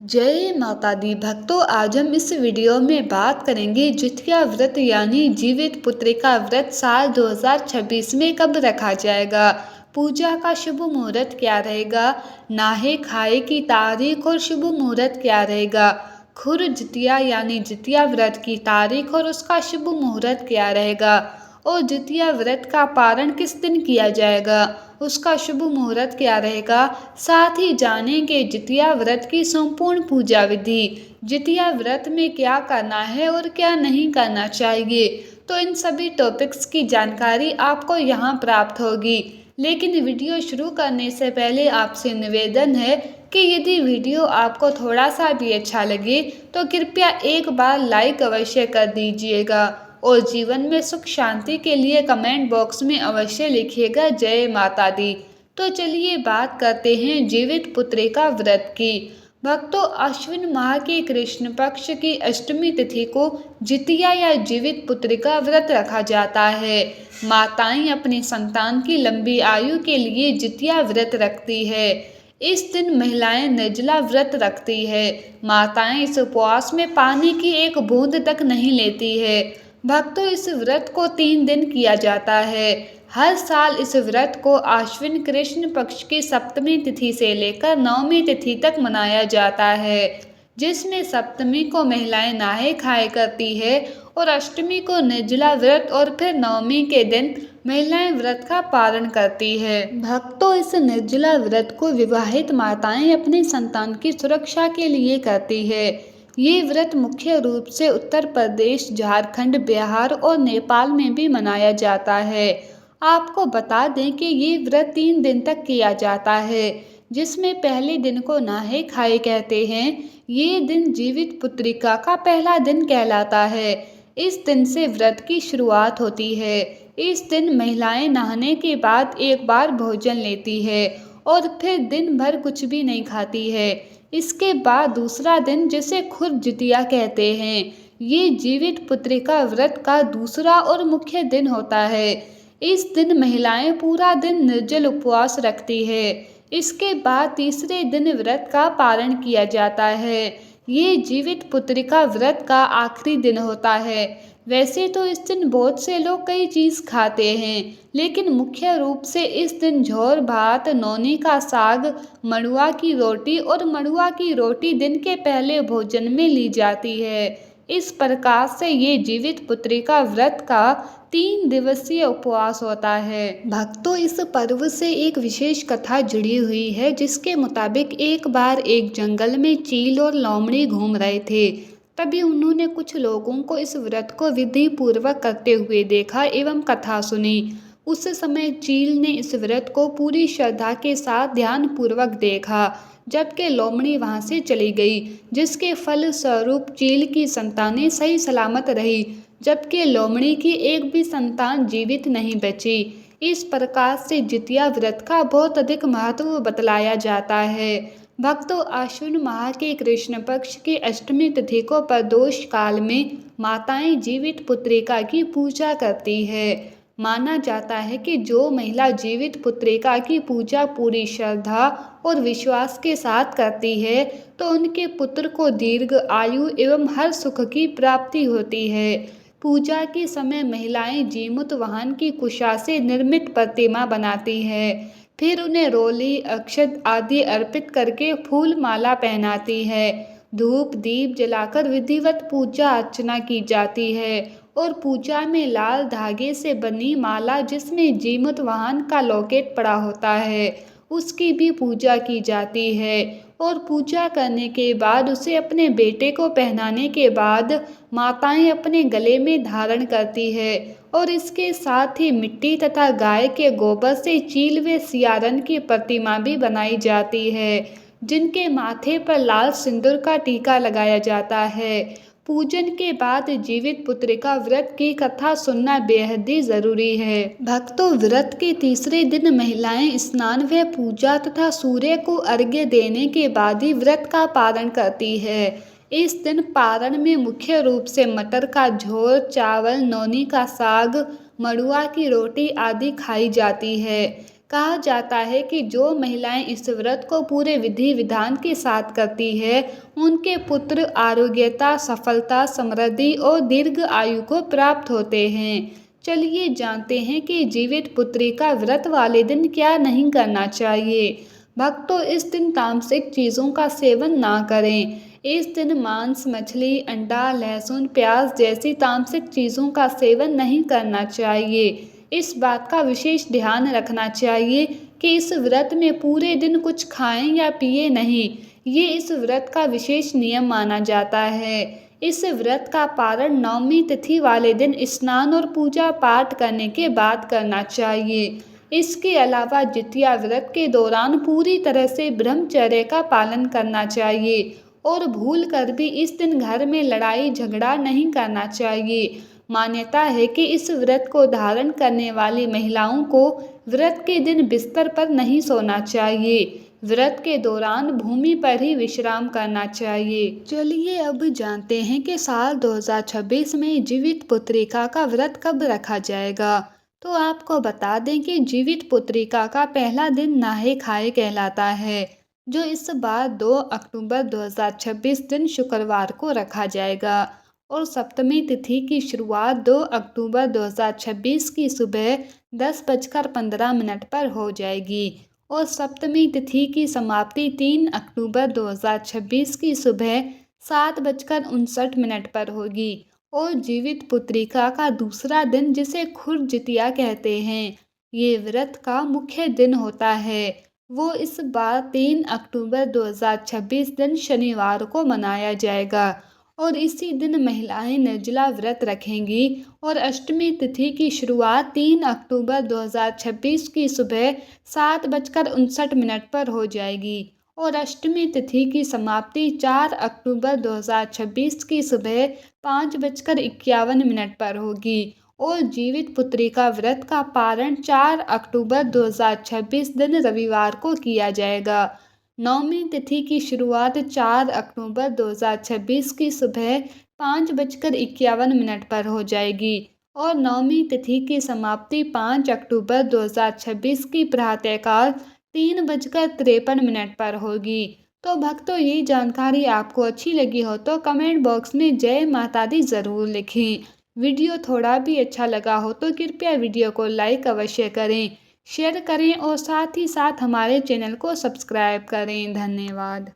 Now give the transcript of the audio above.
जय माता दी भक्तों, आज हम इस वीडियो में बात करेंगे जितिया व्रत यानी जीवित पुत्रिका व्रत साल 2026 में कब रखा जाएगा। पूजा का शुभ मुहूर्त क्या रहेगा, नहाए खाए की तारीख और शुभ मुहूर्त क्या रहेगा। खुर जितिया यानी जितिया व्रत की तारीख और उसका शुभ मुहूर्त क्या रहेगा, और जितिया व्रत का पारण किस दिन किया जाएगा, उसका शुभ मुहूर्त क्या रहेगा। साथ ही जानेंगे जितिया व्रत की संपूर्ण पूजा विधि, जितिया व्रत में क्या करना है और क्या नहीं करना चाहिए। तो इन सभी टॉपिक्स की जानकारी आपको यहाँ प्राप्त होगी। लेकिन वीडियो शुरू करने से पहले आपसे निवेदन है कि यदि वीडियो आपको थोड़ा सा भी अच्छा लगे तो कृपया एक बार लाइक अवश्य कर दीजिएगा, और जीवन में सुख शांति के लिए कमेंट बॉक्स में अवश्य लिखिएगा जय माता दी। तो चलिए बात करते हैं जीवित पुत्रिका व्रत की। भक्तों, अश्विन माह के कृष्ण पक्ष की अष्टमी तिथि को जितिया या जीवित पुत्रिका व्रत रखा जाता है। माताएं अपनी संतान की लंबी आयु के लिए जितिया व्रत रखती है। इस दिन महिलाएं निर्जला व्रत रखती है। माताएं इस उपवास में पानी की एक बूंद तक नहीं लेती है। भक्तों, इस व्रत को 3 दिन किया जाता है। हर साल इस व्रत को आश्विन कृष्ण पक्ष की सप्तमी तिथि से लेकर नवमी तिथि तक मनाया जाता है, जिसमें सप्तमी को महिलाएं नहाए खाए करती है और अष्टमी को निर्जला व्रत और फिर नवमी के दिन महिलाएं व्रत का पालन करती है। भक्तों, इस निर्जला व्रत को विवाहित माताएं अपनी संतान की सुरक्षा के लिए करती है। ये व्रत मुख्य रूप से उत्तर प्रदेश, झारखंड, बिहार और नेपाल में भी मनाया जाता है। आपको बता दें कि ये व्रत 3 दिन तक किया जाता है, जिसमें पहले दिन को नहाए खाए कहते हैं। ये दिन जीवित पुत्रिका का पहला दिन कहलाता है। इस दिन से व्रत की शुरुआत होती है। इस दिन महिलाएं नहाने के बाद एक बार भोजन लेती है और फिर दिन भर कुछ भी नहीं खाती है। इसके बाद दूसरा दिन, जिसे खुर जितिया कहते हैं, ये जीवित पुत्रिका व्रत का दूसरा और मुख्य दिन होता है। इस दिन महिलाएं पूरा दिन निर्जल उपवास रखती है। इसके बाद तीसरे दिन व्रत का पारण किया जाता है। ये जीवित पुत्रिका व्रत का आखिरी दिन होता है। वैसे तो इस दिन बहुत से लोग कई चीज़ खाते हैं, लेकिन मुख्य रूप से इस दिन झोर भात, नौनी का साग, मड़ुआ की रोटी और मड़ुआ की रोटी दिन के पहले भोजन में ली जाती है। इस प्रकार से ये जीवित पुत्रिका व्रत का 3 दिवसीय उपवास होता है। भक्तों, इस पर्व से एक विशेष कथा जुड़ी हुई है, जिसके मुताबिक एक बार एक जंगल में चील और लोमड़ी घूम रहे थे। तभी उन्होंने कुछ लोगों को इस व्रत को विधि पूर्वक करते हुए देखा एवं कथा सुनी। उस समय चील ने इस व्रत को पूरी श्रद्धा के साथ ध्यान पूर्वक देखा, जबकि लोमड़ी वहां से चली गई, जिसके फल स्वरूप चील की संतानें सही सलामत रही, जबकि लोमड़ी की एक भी संतान जीवित नहीं बची। इस प्रकार से जितिया व्रत का बहुत अधिक महत्व बतलाया जाता है। भक्तों, आश्विन माह के कृष्ण पक्ष की अष्टमी तिथि को प्रदोष काल में माताएं जीवित पुत्रिका की पूजा करती है। माना जाता है कि जो महिला जीवित पुत्रिका की पूजा पूरी श्रद्धा और विश्वास के साथ करती है, तो उनके पुत्र को दीर्घ आयु एवं हर सुख की प्राप्ति होती है। पूजा के समय महिलाएं जीमूत वाहन की कुशा से निर्मित प्रतिमा बनाती है। फिर उन्हें रोली, अक्षत आदि अर्पित करके फूल माला पहनाती है। धूप दीप जलाकर विधिवत पूजा अर्चना की जाती है, और पूजा में लाल धागे से बनी माला, जिसमें जीमूत वाहन का लॉकेट पड़ा होता है, उसकी भी पूजा की जाती है। और पूजा करने के बाद उसे अपने बेटे को पहनाने के बाद माताएं अपने गले में धारण करती है। और इसके साथ ही मिट्टी तथा गाय के गोबर से चील व सियारन की प्रतिमा भी बनाई जाती है, जिनके माथे पर लाल सिंदूर का टीका लगाया जाता है। पूजन के बाद जीवित पुत्रिका व्रत की कथा सुनना बेहद ही जरूरी है। भक्तों, व्रत के तीसरे दिन महिलाएं स्नान व पूजा तथा सूर्य को अर्घ्य देने के बाद ही व्रत का पारण करती है। इस दिन पारण में मुख्य रूप से मटर का झोर, चावल, नौनी का साग, मड़ुआ की रोटी आदि खाई जाती है। कहा जाता है कि जो महिलाएं इस व्रत को पूरे विधि विधान के साथ करती है, उनके पुत्र आरोग्यता, सफलता, समृद्धि और दीर्घ आयु को प्राप्त होते हैं। चलिए जानते हैं कि जीवित पुत्री का व्रत वाले दिन क्या नहीं करना चाहिए। भक्तों, इस दिन तामसिक चीज़ों का सेवन ना करें। इस दिन मांस, मछली, अंडा, लहसुन, प्याज जैसी तामसिक चीज़ों का सेवन नहीं करना चाहिए। इस बात का विशेष ध्यान रखना चाहिए कि इस व्रत में पूरे दिन कुछ खाएं या पिए नहीं। ये इस व्रत का विशेष नियम माना जाता है। इस व्रत का पारण नवमी तिथि वाले दिन स्नान और पूजा पाठ करने के बाद करना चाहिए। इसके अलावा जितिया व्रत के दौरान पूरी तरह से ब्रह्मचर्य का पालन करना चाहिए और भूल कर भी इस दिन घर में लड़ाई झगड़ा नहीं करना चाहिए। मान्यता है कि इस व्रत को धारण करने वाली महिलाओं को व्रत के दिन बिस्तर पर नहीं सोना चाहिए। व्रत के दौरान भूमि पर ही विश्राम करना चाहिए। चलिए अब जानते हैं कि साल 2026 में जीवित पुत्रिका का व्रत कब रखा जाएगा। तो आपको बता दें कि जीवित पुत्रिका का पहला दिन नहाए खाए कहलाता है, जो इस बार 2 अक्टूबर 2026 दिन शुक्रवार को रखा जाएगा और सप्तमी तिथि की शुरुआत 2 अक्टूबर 2026 की सुबह 10:15 पर हो जाएगी और सप्तमी तिथि की समाप्ति 3 अक्टूबर 2026 की सुबह 7:59 पर होगी और जीवित पुत्रिका का दूसरा दिन, जिसे खुर जितिया कहते हैं, ये व्रत का मुख्य दिन होता है। वो इस बार 3 अक्टूबर 2026 दिन शनिवार को मनाया जाएगा और इसी दिन महिलाएं निर्जला व्रत रखेंगी और अष्टमी तिथि की शुरुआत 3 अक्टूबर 2026 की सुबह 7:59 पर हो जाएगी और अष्टमी तिथि की समाप्ति 4 अक्टूबर 2026 की सुबह 5:51 पर होगी और जीवित पुत्रिका व्रत का पारण 4 अक्टूबर 2026 दिन रविवार को किया जाएगा। नवमी तिथि की शुरुआत 4 अक्टूबर 2026 की सुबह 5:51 पर हो जाएगी और नवमी तिथि की समाप्ति 5 अक्टूबर 2026 की प्रातःकाल 3:53 पर होगी। तो भक्तों, ये जानकारी आपको अच्छी लगी हो तो कमेंट बॉक्स में जय माता दी ज़रूर लिखें। वीडियो थोड़ा भी अच्छा लगा हो तो कृपया वीडियो को लाइक अवश्य करें, शेयर करें और साथ ही साथ हमारे चैनल को सब्सक्राइब करें। धन्यवाद।